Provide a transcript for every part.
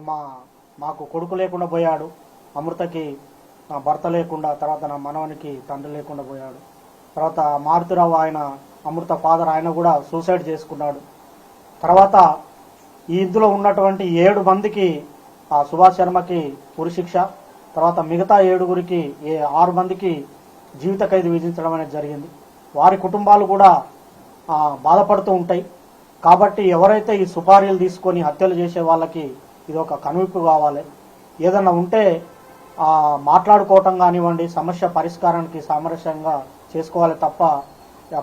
ఇప్పుడు మాకు కొడుకు లేకుండా పోయాడు, అమృతకి నా భర్త లేకుండా, తర్వాత నా మనవనికి తండ్రి లేకుండా పోయాడు. తర్వాత మారుతిరావు ఆయన అమృత ఫాదర్ ఆయన కూడా సూసైడ్ చేసుకున్నాడు. తర్వాత ఈ ఇందులో ఉన్నటువంటి 7 మందికి సుభాష్ శర్మకి ఉరిశిక్ష, తర్వాత మిగతా 7గురికి 6 మందికి జీవిత ఖైదు విధించడం అనేది జరిగింది. వారి కుటుంబాలు కూడా బాధపడుతూ ఉంటాయి. కాబట్టి ఎవరైతే ఈ సుపారీలు తీసుకొని హత్యలు చేసే వాళ్ళకి ఇది ఒక కనువిప్పు కావాలి. ఏదన్నా ఉంటే మాట్లాడుకోవటం కానివ్వండి, సమస్య పరిష్కారానికి సామరస్యంగా చేసుకోవాలి తప్ప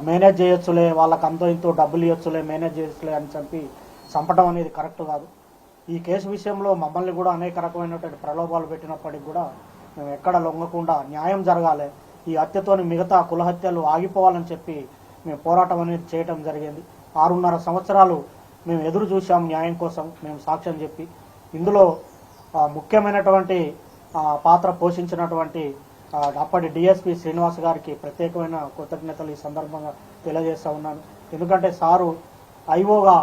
మేనేజ్ చేయొచ్చులే, వాళ్ళకి అంతో ఇంతో డబ్బులు ఇవ్వచ్చులే, మేనేజ్ చేయొచ్చులే అని చెప్పి చంపడం అనేది కరెక్ట్ కాదు. ఈ కేసు విషయంలో మమ్మల్ని కూడా అనేక రకమైనటువంటి ప్రలోభాలు పెట్టినప్పటికి కూడా మేము ఎక్కడ లొంగకుండా న్యాయం జరగాలి, ఈ హత్యతోని మిగతా కుల హత్యలు ఆగిపోవాలని చెప్పి మేము పోరాటం అనేది చేయటం జరిగింది. 6.5 సంవత్సరాలు మేము ఎదురు చూసాం న్యాయం కోసం, మేము సాక్ష్యం చెప్పి. ఇందులో ముఖ్యమైనటువంటి పాత్ర పోషించినటువంటి అప్పటి డిఎస్పి శ్రీనివాస్ గారికి ప్రత్యేకమైన కృతజ్ఞతలు ఈ సందర్భంగా తెలియజేస్తూ ఉన్నాను. ఎందుకంటే సారు ఐఓగా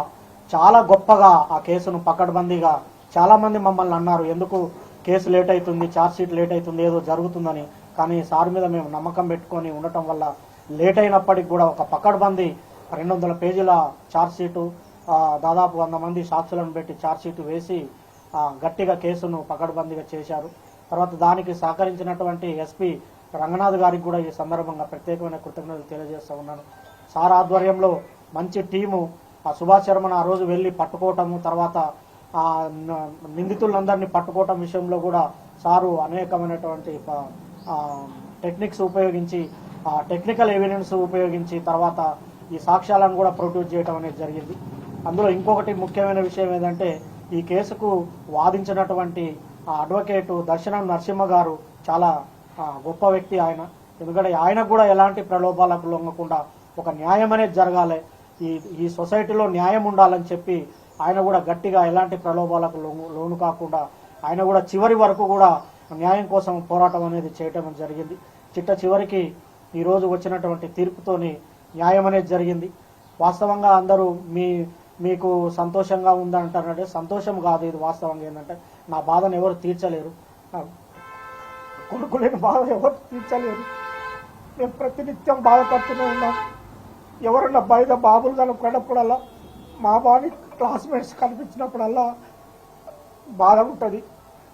చాలా గొప్పగా ఆ కేసును పకడ్బందీగా, చాలామంది మమ్మల్ని అన్నారు ఎందుకు కేసు లేట్ అవుతుంది, ఛార్జ్షీట్ లేట్ అవుతుంది, ఏదో జరుగుతుందని. కానీ సార్ మీద మేము నమ్మకం పెట్టుకొని ఉండటం వల్ల లేట్ అయినప్పటికి కూడా ఒక పకడ్బందీ 200 పేజీల ఛార్జ్షీటు, దాదాపు 100 మంది సాక్షులను పెట్టి ఛార్జ్షీట్ వేసి గట్టిగా కేసును పకడ్బందీగా చేశారు. తర్వాత దానికి సహకరించినటువంటి ఎస్పీ రంగనాథ్ గారికి కూడా ఈ సందర్భంగా ప్రత్యేకమైన కృతజ్ఞతలు తెలియజేస్తూ ఉన్నాను. సార్ ఆధ్వర్యంలో మంచి టీము సుభాష్ శర్మను ఆ రోజు వెళ్ళి పట్టుకోవటము, తర్వాత నిందితులందరినీ పట్టుకోవటం విషయంలో కూడా సారు అనేకమైనటువంటి టెక్నిక్స్ ఉపయోగించి, టెక్నికల్ ఎవిడెన్స్ ఉపయోగించి తర్వాత ఈ సాక్ష్యాలను కూడా ప్రొడ్యూస్ చేయడం అనేది జరిగింది. అందులో ఇంకొకటి ముఖ్యమైన విషయం ఏంటంటే ఈ కేసుకు వాదించినటువంటి అడ్వకేటు దర్శనం నరసింహ గారు చాలా గొప్ప వ్యక్తి ఆయన. ఎందుకంటే ఆయనకు కూడా ఎలాంటి ప్రలోభాలకు లొంగకుండా ఒక న్యాయం అనేది జరగాలి, ఈ సొసైటీలో న్యాయం ఉండాలని చెప్పి ఆయన కూడా గట్టిగా ఎలాంటి ప్రలోభాలకు లోను కాకుండా ఆయన కూడా చివరి వరకు కూడా న్యాయం కోసం పోరాటం అనేది చేయటం జరిగింది. చివరికి ఈరోజు వచ్చినటువంటి తీర్పుతోని న్యాయం అనేది జరిగింది. వాస్తవంగా అందరూ మీకు సంతోషంగా ఉందంటారంటే సంతోషం కాదు, ఇది వాస్తవంగా ఏంటంటే నా బాధను ఎవరు తీర్చలేరు, కొడుకు లేని బాధ ఎవరు తీర్చలేరు. మేము ప్రతినిత్యం బాధపడుతూనే ఉన్నాం. ఎవరన్నా బయట బాబులు కనపడినప్పుడల్లా, మా బాని క్లాస్మేట్స్ కనిపించినప్పుడల్లా బాధ ఉంటుంది.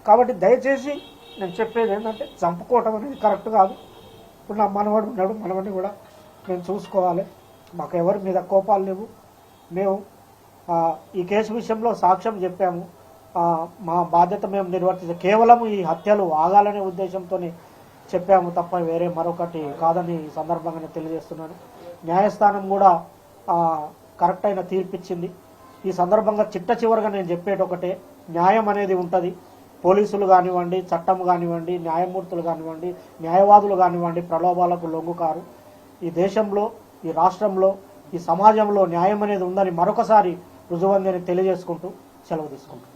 కాబట్టి దయచేసి నేను చెప్పేది ఏంటంటే చంపుకోవటం అనేది కరెక్ట్ కాదు. ఇప్పుడు నా మనవడు ఉన్నాడు, మనవడిని కూడా మేము చూసుకోవాలి. మాకు ఎవరి మీద కోపాలు లేవు. మేము ఈ కేసు విషయంలో సాక్ష్యం చెప్పాము, మా బాధ్యత మేము నిర్వర్తించాం. కేవలం ఈ హత్యలు ఆగాలనే ఉద్దేశంతో చెప్పాము తప్ప వేరే మరొకటి కాదని ఈ సందర్భంగా తెలియజేస్తున్నాను. న్యాయస్థానం కూడా కరెక్ట్ అయిన తీర్పిచ్చింది. ఈ సందర్భంగా చివరిగా నేను చెప్పేది ఒకటే, న్యాయం అనేది ఉంటుంది. పోలీసులు కానివ్వండి, చట్టం కానివ్వండి, న్యాయమూర్తులు కానివ్వండి, న్యాయవాదులు కానివ్వండి ప్రలోభాలకు లొంగుకారు. ఈ దేశంలో, ఈ రాష్ట్రంలో, ఈ సమాజంలో న్యాయం అనేది ఉందని మరొకసారి రుజువందని తెలియజేసుకుంటూ సెలవు తీసుకుంటాం.